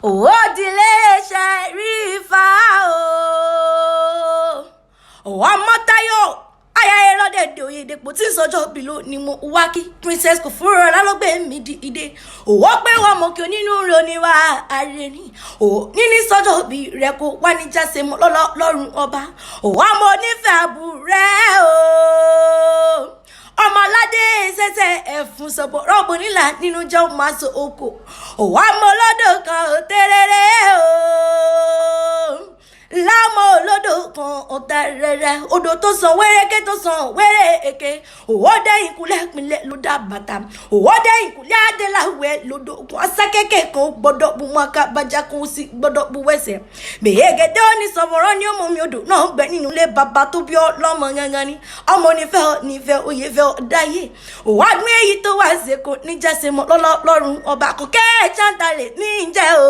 Òdìlé Ṣẹ̀rífà ọmọ Táyọ̀ ayáyé lọ́dẹ̀dẹ̀ Oyèdèpọ̀ tí ìsọjọ́ bìlò ni mo wá kí Princess kò fúnra lálọ́gbé mi di ìdè òwò pé wọn mọ̀ kí onínú ro ni wá ààrẹ ni níní sọjọ́ bí rẹ kó wá ní jáse mọ́ lọ́rùn ọba òwò ọmọ onífẹ́ àbúrẹ́ ọmọládé ṣẹ̀ṣẹ̀ ẹ̀fún sọ̀bọ̀ rọ́bù nílà nínú jẹ́ ọmọ aṣọ oko òwò ọmọ olódò kan ò tẹ́rẹ́rẹ́ lámọ̀ olódò kan ọ̀tá rẹ̀rẹ̀ odò tó sàn wẹ́rẹ́kẹ́ tó sàn wẹ́rẹ́ èké òwò dẹ́yìn kúlẹ̀ pinlẹ̀ ló dá bàtà òwò dẹ́yìn kúlẹ̀ adéláwẹ̀ lódò òkun asákẹ́kẹ́ kan gbọ́dọ̀ bu mọ́ká bàjá kan sí gbọ́dọ̀ bu wẹ̀sẹ̀ bèyẹ́gẹ́dẹ́ ó ní sọ̀rọ̀ ní ọmọ mi odò náà gbẹ nínú ilé bàbá tó bí ọlọ́mọ gangan ni ọmọ nífẹ̀ oyè fẹ́ dáyé òwò àgbẹ̀ èyí tó wá ṣe kò níjà ṣe mọ́ lọ́rùn ọba kò kẹ́ ẹ̀ ṣáńtà lè ní ìjẹ́ o.